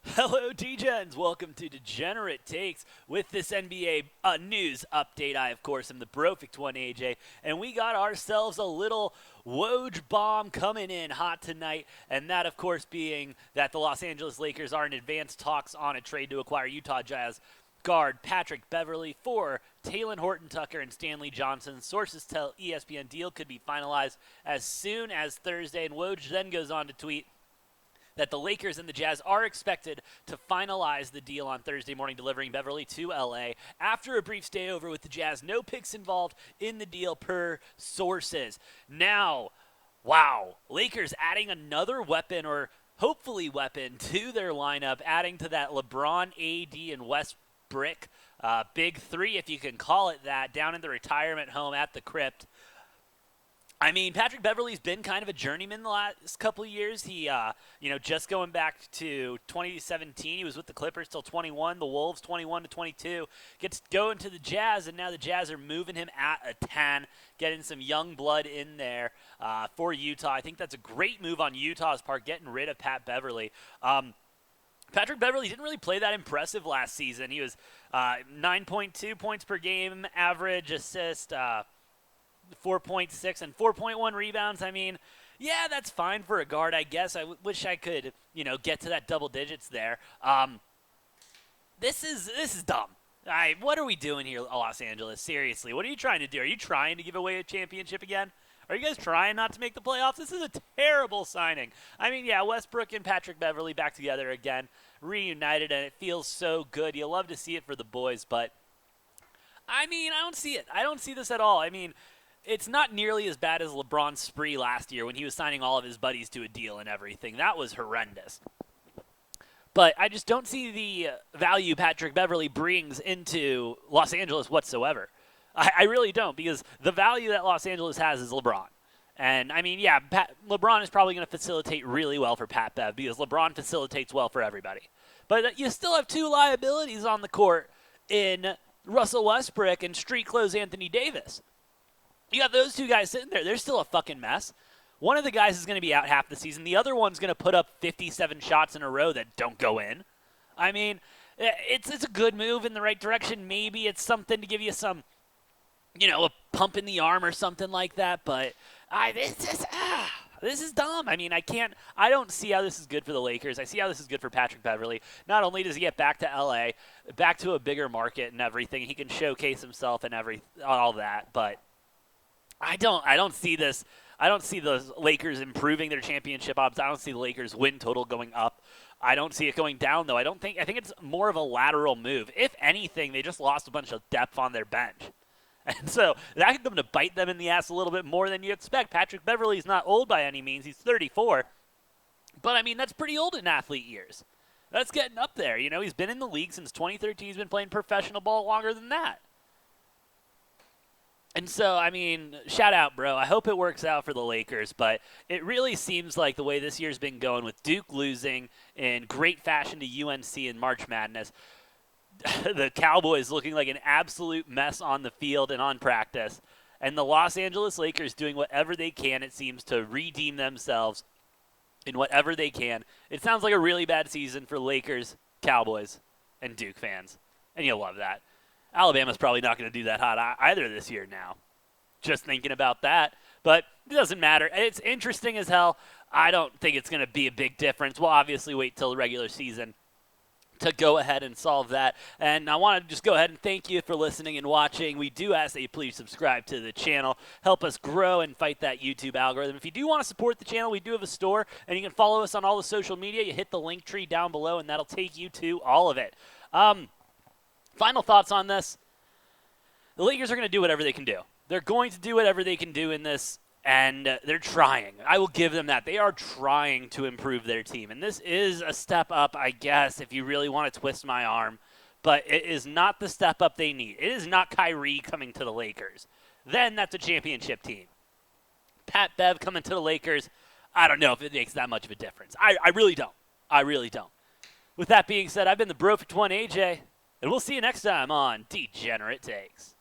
Hello, D-Gens. Welcome to Degenerate Takes with this NBA news update. I, of course, am the Brofect one, AJ, and we got ourselves a little Woj bomb coming in hot tonight, and that, of course, being that the Los Angeles Lakers are in advanced talks on a trade to acquire Utah Jazz guard Patrick Beverly for Talen Horton-Tucker and Stanley Johnson. Sources tell ESPN deal could be finalized as soon as Thursday, and Woj then goes on to tweet that the Lakers and the Jazz are expected to finalize the deal on Thursday morning, delivering Beverly to LA. After a brief stay over with the Jazz, no picks involved in the deal per sources. Now, wow, Lakers adding another weapon, or hopefully weapon, to their lineup, adding to that LeBron, AD, and Westbrook big three, if you can call it that, down in the retirement home at the Crypt. I mean, Patrick Beverly's been kind of a journeyman the last couple of years. He, just going back to 2017, he was with the Clippers till 21, the Wolves 21 to 22, gets going to the Jazz, and now the Jazz are moving him at a 10, getting some young blood in there for Utah. I think that's a great move on Utah's part, getting rid of Pat Beverly. Patrick Beverly didn't really play that impressive last season. He was 9.2 points per game average, assist, 4.6 and 4.1 rebounds. I mean, yeah, that's fine for a guard, I guess. I wish I could, get to that double digits there. This is dumb. What are we doing here, Los Angeles? Seriously, what are you trying to do? Are you trying to give away a championship again? Are you guys trying not to make the playoffs? This is a terrible signing. I mean, yeah, Westbrook and Patrick Beverly back together again, reunited, and it feels so good. You love to see it for the boys, but, I mean, I don't see it. I don't see this at all. I mean, it's not nearly as bad as LeBron's spree last year when he was signing all of his buddies to a deal and everything. That was horrendous. But I just don't see the value Patrick Beverly brings into Los Angeles whatsoever. I really don't, because the value that Los Angeles has is LeBron. And, I mean, yeah, LeBron is probably going to facilitate really well for Pat Bev, because LeBron facilitates well for everybody. But you still have two liabilities on the court in Russell Westbrook and street clothes Anthony Davis. You got those two guys sitting there. They're still a fucking mess. One of the guys is going to be out half the season. The other one's going to put up 57 shots in a row that don't go in. I mean, it's a good move in the right direction. Maybe it's something to give you some, a pump in the arm or something like that. But this is dumb. I mean, I don't see how this is good for the Lakers. I see how this is good for Patrick Beverly. Not only does he get back to LA, back to a bigger market and everything, he can showcase himself and all that, but I don't see this. I don't see the Lakers improving their championship odds. I don't see the Lakers win total going up. I don't see it going down, though. I think it's more of a lateral move. If anything, they just lost a bunch of depth on their bench. And so that could come to bite them in the ass a little bit more than you expect. Patrick Beverly's not old by any means. He's 34. But, I mean, that's pretty old in athlete years. That's getting up there. He's been in the league since 2013. He's been playing professional ball longer than that. And so, I mean, shout out, bro. I hope it works out for the Lakers, but it really seems like the way this year's been going with Duke losing in great fashion to UNC in March Madness, the Cowboys looking like an absolute mess on the field and on practice, and the Los Angeles Lakers doing whatever they can, it seems, to redeem themselves in whatever they can. It sounds like a really bad season for Lakers, Cowboys, and Duke fans, and you'll love that. Alabama's probably not going to do that hot either this year now. Just thinking about that. But it doesn't matter. It's interesting as hell. I don't think it's going to be a big difference. We'll obviously wait till the regular season to go ahead and solve that. And I want to just go ahead and thank you for listening and watching. We do ask that you please subscribe to the channel. Help us grow and fight that YouTube algorithm. If you do want to support the channel, we do have a store, and you can follow us on all the social media. You hit the link tree down below, and that'll take you to all of it. Final thoughts on this. The Lakers are going to do whatever they can do. They're going to do whatever they can do in this, and they're trying. I will give them that. They are trying to improve their team, and this is a step up, I guess, if you really want to twist my arm, but it is not the step up they need. It is not Kyrie coming to the Lakers. Then that's a championship team. Pat Bev coming to the Lakers, I don't know if it makes that much of a difference. I really don't. I really don't. With that being said, I've been the Brofect one, AJ. And we'll see you next time on Degenerate Takes.